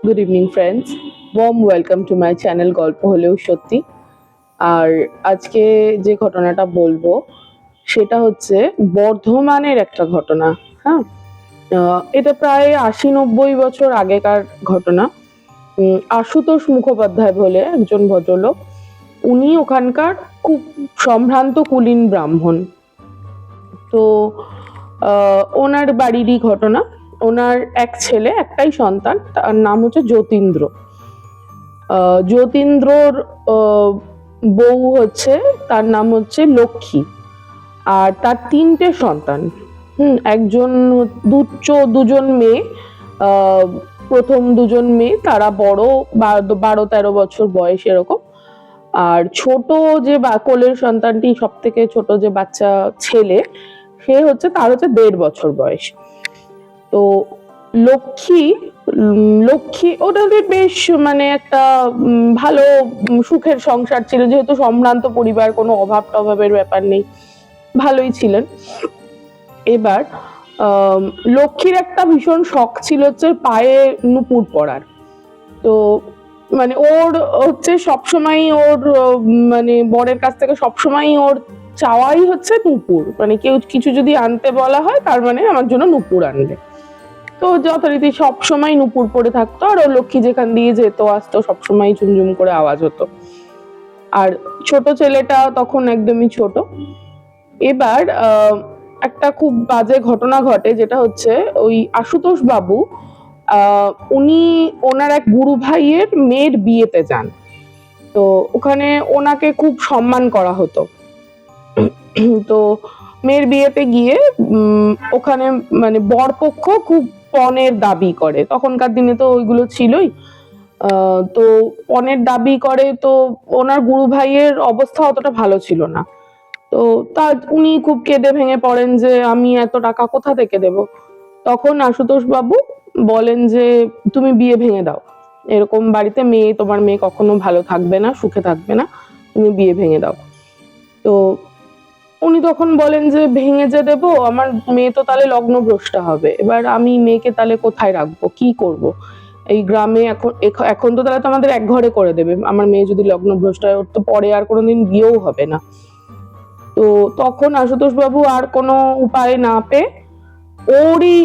Good evening friends, warm welcome to my channel গল্প হলেও সত্যি। আর আজকে যে ঘটনাটা বলবো সেটা হচ্ছে বর্ধমানের একটা ঘটনা। হ্যাঁ, এটা প্রায় ৮০-৯০ বছর আগেকার ঘটনা। আশুতোষ মুখোপাধ্যায় বলে একজন ভদ্রলোক, উনি ওখানকার খুব সম্ভ্রান্ত কুলীন ব্রাহ্মণ। তো ওনার বাড়িরই ঘটনা। ওনার এক ছেলে, একটাই সন্তান, তার নাম হচ্ছে যতীন্দ্র। যতীন্দ্রর বউ হচ্ছে, তার নাম হচ্ছে লক্ষ্মী। আর তার ৩টে সন্তান। একজন দুজন মেয়ে। প্রথম দুজন মেয়ে, তারা বড়, ১২-১৩ বছর বয়স এরকম। আর ছোট যে কোলের সন্তানটি, সব থেকে ছোট যে বাচ্চা ছেলে, তার হচ্ছে ১.৫ বছর বয়স। তো লক্ষ্মী ওদের বেশ মানে একটা ভালো সুখের সংসার ছিল, যেহেতু সম্ভ্রান্ত পরিবার, কোনো অভাব টভাবের ব্যাপার নেই, ভালোই ছিলেন। এবার লক্ষ্মীর একটা ভীষণ শখ ছিল হচ্ছে পায়ে নুপুর পরার। তো মানে ওর হচ্ছে সবসময় ওর মানে বরের কাছ থেকে সবসময় ওর চাওয়াই হচ্ছে নুপুর, মানে কেউ কিছু যদি আনতে বলা হয় তার মানে আমার জন্য নুপুর আনবে। তো যথারীতি সবসময় নুপুর পরে থাকতো, আর ও লক্ষ্মী যেখান দিয়ে যেত আসতো সবসময় ঝুমঝুম করে আওয়াজ হতো। আর ছোট ছেলেটা তখন একদমই ছোট। এবার একটা খুব বাজে ঘটনা ঘটে, যেটা হচ্ছে ওই আশুতোষ বাবু উনি ওনার এক গুরু ভাইয়ের মেয়ের বিয়েতে যান। তো ওখানে ওনাকে খুব সম্মান করা হতো। তো মেয়ের বিয়েতে গিয়ে ওখানে মানে বরপক্ষ খুব পণের দাবি করে। তখনকার দিনে তো ওইগুলো ছিলই। তো পণের দাবি করে। তো ওনার গুরু ভাইয়ের অবস্থা অতটা ভালো ছিল না। তো উনি খুব কেঁদে ভেঙে পড়েন যে আমি এত টাকা কোথা থেকে দেব। তখন আশুতোষ বাবু বলেন যে তুমি বিয়ে ভেঙে দাও, এরকম বাড়িতে তোমার মেয়ে কখনো ভালো থাকবে না, সুখে থাকবে না, তুমি বিয়ে ভেঙে দাও। তো উনি তখন বলেন যে ভেঙে যে দেবো, আমার মেয়ে তো তাহলে লগ্নভ্রষ্টা হবে। এবার আমি মেয়েকে তাহলে কোথায় রাখবো, কি করব? এই গ্রামে এখন তো তাহলে তো আমাদের এক ঘরে করে দেবে, আমার মেয়ে যদি লগ্নভ্রষ্ট হয়, ওর তো পরে আর কোনোদিন বিয়েও হবে না। তো তখন আশুতোষ বাবু আর কোনো উপায় না পেয়ে ওরই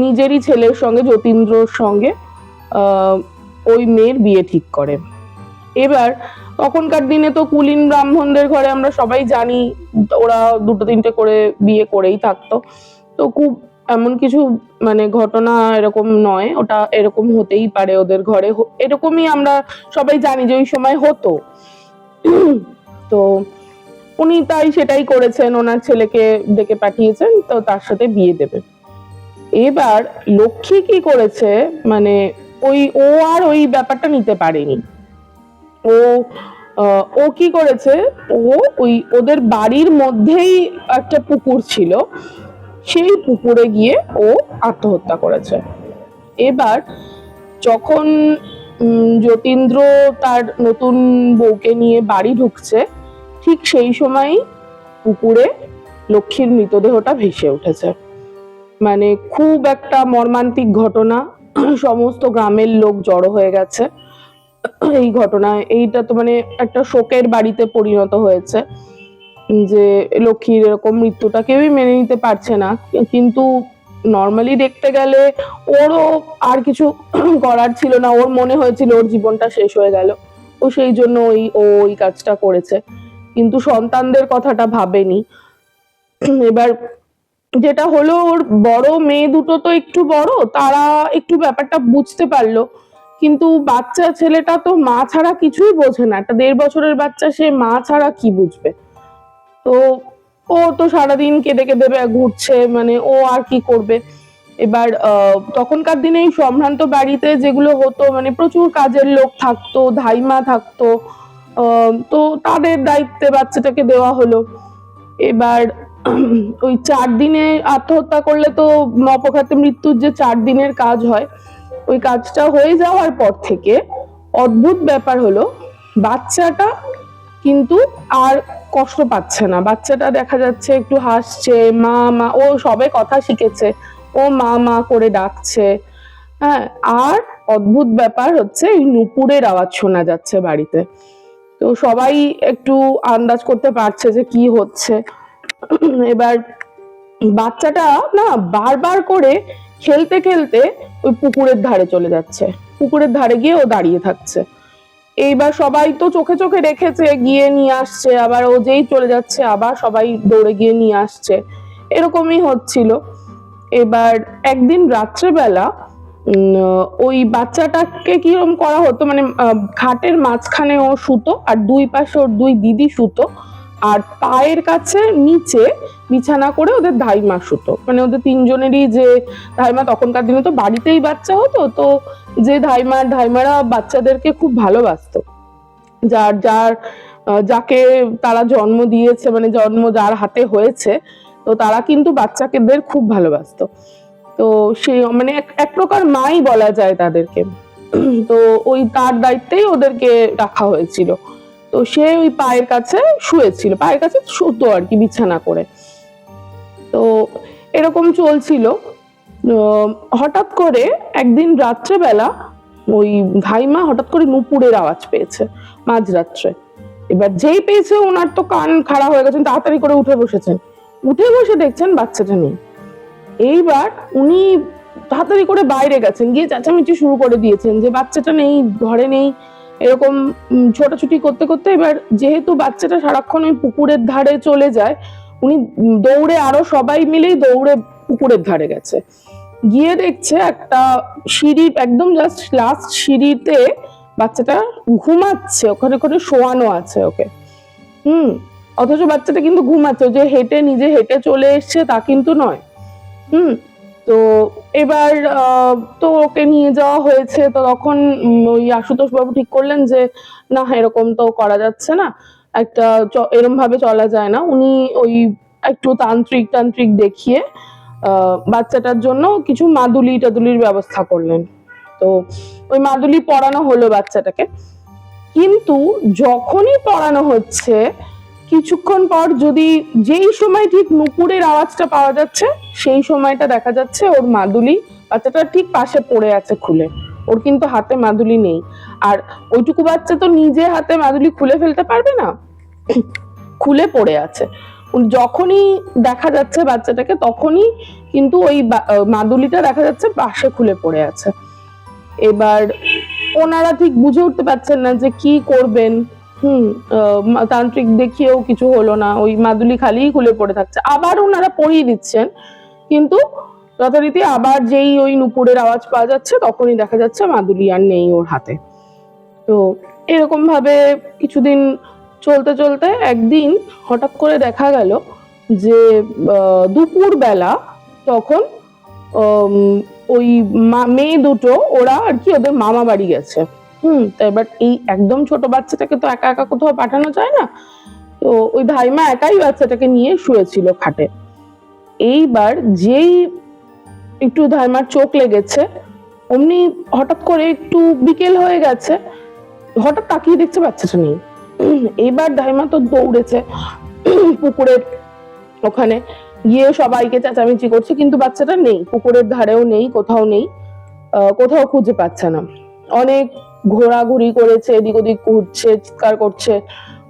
নিজেরই ছেলের সঙ্গে, যতীন্দ্রর সঙ্গে ওই মেয়ের বিয়ে ঠিক করে। এবার তখনকার দিনে তো কুলীন ব্রাহ্মণদের ঘরে আমরা সবাই জানি, ওরা ২-৩টে করে বিয়ে করেই থাকতো। তো খুব এমন কিছু মানে ঘটনা এরকম নয়, ওটা এরকম হতেই পারে ওদের ঘরে, এরকমই আমরা সবাই জানি যে ওই সময় হতো। তো উনি সেটাই করেছেন, ওনার ছেলেকে ডেকে পাঠিয়েছেন, তো তার সাথে বিয়ে দেবে। এবার লক্ষ্মী কি করেছে, মানে ও আর ওই ব্যাপারটা নিতে পারেনি। ও কি করেছে, ওদের বাড়ির মধ্যেই একটা পুকুর ছিল, সেই পুকুরে গিয়ে ও আত্মহত্যা করেছে। এবার যখন যতীন্দ্র তার নতুন বউকে নিয়ে বাড়ি ঢুকছে, ঠিক সেই সময়ই পুকুরে লক্ষ্মীর মৃতদেহটা ভেসে উঠেছে। মানে খুব একটা মর্মান্তিক ঘটনা, সমস্ত গ্রামের লোক জড়ো হয়ে গেছে এই ঘটনায়। এইটা তো মানে একটা শোকের বাড়িতে পরিণত হয়েছে, যে লক্ষ্মীর এরকম মৃত্যুটা কেউই মেনে নিতে পারছে না। কিন্তু নর্মালি দেখতে গেলে ওরও আর কিছু করার ছিল না, ওর মনে হয়েছিল ওর জীবনটা শেষ হয়ে গেল, ও সেই জন্য ওই কাজটা করেছে, কিন্তু সন্তানদের কথাটা ভাবেনি। এবার যেটা হলো, ওর বড় মেয়ে দুটো তো একটু বড়, তারা একটু ব্যাপারটা বুঝতে পারলো, কিন্তু বাচ্চা ছেলেটা তো মা ছাড়া কিছুই বোঝে না, একটা ১.৫ বছরের বাচ্চা, সে মা ছাড়া কি বুঝবে। তো ও তো সারাদিন কেঁদে কেঁদে ঘুরছে, মানে ও আর কি করবে। এবার তখনকার দিনে এই সম্ভ্রান্ত বাড়িতে যেগুলো হতো, মানে প্রচুর কাজের লোক থাকতো, ধাইমা থাকতো, তো তাদের দায়িত্বে বাচ্চাটাকে দেওয়া হলো। এবার ওই ৪ দিনে আত্মহত্যা করলে তো অপঘাতে মৃত্যুর যে ৪ দিনের কাজ হয়, ওই কাজটা হয়ে যাওয়ার পর থেকে অদ্ভুত ব্যাপার হলো, বাচ্চাটা কিন্তু আর কষ্ট পাচ্ছে না। বাচ্চাটা দেখা যাচ্ছে একটু হাসছে, মা ও সবে কথা শিখেছে, ও মা করে ডাকছে। হ্যাঁ, আর অদ্ভুত ব্যাপার হচ্ছে এই নুপুরের আওয়াজ শোনা যাচ্ছে বাড়িতে। তো সবাই একটু আন্দাজ করতে পারছে যে কি হচ্ছে। এবার বাচ্চাটা না বারবার করে খেলতে খেলতে ওই পুকুরের ধারে চলে যাচ্ছে, পুকুরের ধারে গিয়ে ও দাঁড়িয়ে থাকছে। এইবার সবাই তো চোখে চোখে রেখেছে, গিয়ে নিয়ে আসছে, আবার ও যেই চলে যাচ্ছে আবার সবাই দৌড়ে গিয়ে নিয়ে আসছে, এরকমই হচ্ছিল। এবার একদিন রাত্রেবেলা ওই বাচ্চাটাকে কিরকম করা হতো, মানে খাটের মাঝখানে ও শুতো আর দুই পাশে ওর দুই দিদি শুতো, আর পায়ের কাছে নিচে বিছানা করে ওদের ধাইমা শুতো। মানে ওদের তিনজনেরই যে ধাইমা, তখনকার দিনে তো বাড়িতেই বাচ্চা হতো, তো যে ধাইমারা বাচ্চাদেরকে খুব ভালোবাসতো, যার যার যাকে তারা জন্ম দিয়েছে, মানে জন্ম যার হাতে হয়েছে, তো তারা কিন্তু বাচ্চাদের খুব ভালোবাসতো। তো সে মানে এক প্রকার মাই বলা যায় তাদেরকে। তো ওই তার দায়িত্বেই ওদেরকে রাখা হয়েছিল। তো সে ওই পায়ের কাছে শুয়েছিল, পায়ের কাছে শুতো আর কি বিছানা করে। তো এরকম চলছিল। হঠাৎ করে একদিন রাত্রেবেলা ওই ধাইমা হঠাৎ করে নুপুরের আওয়াজ পেয়েছে মাঝরাত্রে। এবার যেই পেয়েছে ওনার তো কান খাড়া হয়ে গেছেন, তাড়াতাড়ি করে উঠে বসেছেন, উঠে বসে দেখছেন বাচ্চাটা নেই। এইবার উনি তাড়াতাড়ি করে বাইরে গেছেন, গিয়ে চেঁচামেচি শুরু করে দিয়েছেন যে বাচ্চাটা নেই, ঘরে নেই, এরকম ছোটাছুটি করতে করতে এবার যেহেতু বাচ্চাটা সারাক্ষণ ওই পুকুরের ধারে চলে যায়, উনি দৌড়ে, আরো সবাই মিলেই দৌড়ে পুকুরের ধারে গেছে। গিয়ে দেখছে একটা সিঁড়ি, একদম জাস্ট লাস্ট সিঁড়িতে বাচ্চাটা ঘুমাচ্ছে, ওখানে করে শোয়ানো আছে ওকে। অথচ বাচ্চাটা কিন্তু ঘুমাচ্ছে, যে হেঁটে নিজে হেঁটে চলে এসছে তা কিন্তু নয়। তো এবার তো ওকে নিয়ে যাওয়া হয়েছে। তো তখন ওই আশুতোষ বাবু ঠিক করলেন যে না, এরকম তো করা যাচ্ছে না, একটা এরম ভাবে চলা যায় না। উনি ওই একটু তান্ত্রিক দেখিয়ে বাচ্চাটার জন্য কিছু মাদুলির ব্যবস্থা করলেন। তো ওই মাদুলি পরানো হলো বাচ্চাটাকে, কিন্তু যখনই পরানো হচ্ছে কিছুক্ষণ পর যদি যেই সময় ঠিক নুপুরের আওয়াজটা পাওয়া যাচ্ছে, সেই সময়টা দেখা যাচ্ছে ওর মাদুলি বাচ্চাটা ঠিক পাশে পড়ে আছে খুলে, ওর কিন্তু হাতে মাদুলি নেই। আর ওইটুকু বাচ্চা তো নিজে হাতে মাদুলি খুলে ফেলতে পারবে না, খুলে পড়ে আছে। যখনই দেখা যাচ্ছে বাচ্চাটাকে, তখনই কিন্তু ওই মাদুলিটা দেখা যাচ্ছে পাশে খুলে পড়ে আছে। এবার ওনারা ঠিক বুঝে উঠতে পারছেন না যে কি করবেন। তান্ত্রিক দেখিয়েও কিছু হলো না, ওই মাদুলি খালিই খুলে পড়ে থাকছে। আবার ওনারা পরিয়ে দিচ্ছেন, কিন্তু যথারীতি আবার যেই ওই নুপুরের আওয়াজ পাওয়া যাচ্ছে, তখনই দেখা যাচ্ছে মাদুলি আর নেই ওর হাতে। তো এরকম ভাবে কিছুদিন চলতে চলতে একদিন হঠাৎ করে দেখা গেল যে দুপুর বেলা তখন ওই মেয়ে দুটো ওরা আর কি ওদের মামা বাড়ি গেছে। তো এবার এই একদম ছোট বাচ্চাটাকে তো একা একা কোথাও পাঠানো যায় না, তো ওই ধাইমা একাই বাচ্চাটাকে নিয়ে শুয়েছিল খাটে। এইবার যেই একটু ধাইমার চোখ লেগেছে, অমনি হঠাৎ করে একটু বিকেল হয়ে গেছে, হঠাৎ তাকিয়ে দেখছে বাচ্চাটা নেই। এইবার ধাইমা তো দৌড়েছে পুকুরের ওখানে, গিয়ে সবাইকে চেঁচামেচি করছে, কিন্তু বাচ্চাটা নেই, পুকুরের ধারেও নেই, কোথাও নেই, কোথাও খুঁজে পাচ্ছে না। অনেক ঘোরাঘুরি করেছে, এদিক ওদিক ঘুরছে, চিৎকার করছে।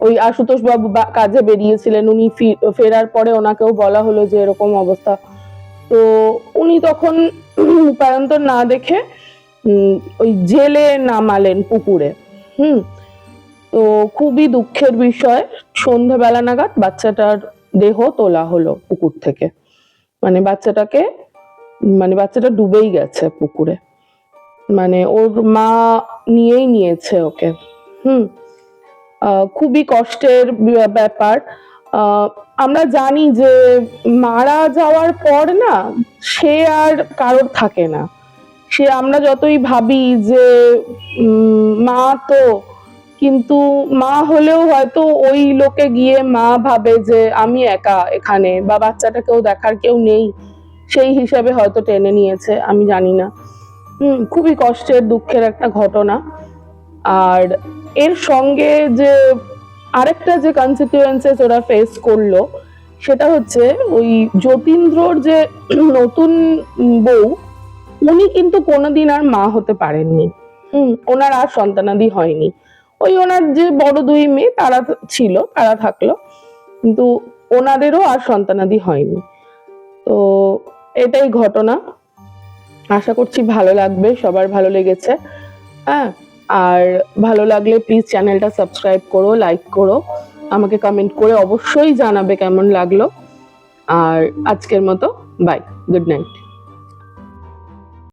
ওই আশুতোষ বাবু কাজে বেরিয়েছিলেন, উনি ফেরার পরে ওনাকেও বলা হলো যে এরকম অবস্থা। তো উনি তখন উপায়ন্তর না দেখে ওই জেলে নামালেন পুকুরে। তো খুবই দুঃখের বিষয়, সন্ধ্যাবেলা নাগাদ বাচ্চাটার দেহ তোলা হলো পুকুর থেকে। মানে বাচ্চাটা ডুবেই গেছে পুকুরে, মানে ওর মা নিয়েই নিয়েছে ওকে। খুবই কষ্টের ব্যাপার। আমরা জানি যে মারা যাওয়ার পর না সে আর কারোর থাকে না। সে আমরা যতই ভাবি যে মা তো, কিন্তু মা হলেও হয়তো ওই লোকে গিয়ে মা ভাবে যে আমি একা এখানে, বা বাচ্চাটাকেও দেখার কেউ নেই, সেই হিসেবে হয়তো টেনে নিয়েছে, আমি জানি না। খুবই কষ্টের দুঃখের একটা ঘটনা। আর এর সঙ্গে যে আরেকটা যে কনসিকুয়েন্সেস ওরা ফেস করলো, সেটা হচ্ছে ওই যতীন্দ্রর যে নতুন বউ, উনি কিন্তু কোনোদিন আর মা হতে পারেননি। ওনার আর সন্তানাদি হয়নি। ওই ওনার যে বড় দুই মেয়ে তারা ছিল, তারা থাকলো, কিন্তু ওনাদেরও আর সন্তানাদি হয়নি। তো এটাই ঘটনা। আশা করছি ভালো লাগবে, সবার ভালো লেগেছে। হ্যাঁ, আর ভালো লাগলে প্লিজ চ্যানেলটা সাবস্ক্রাইব করো, লাইক করো, আমাকে কমেন্ট করে অবশ্যই জানাবে কেমন লাগলো। আর আজকের মতো বাই, গুড নাইট।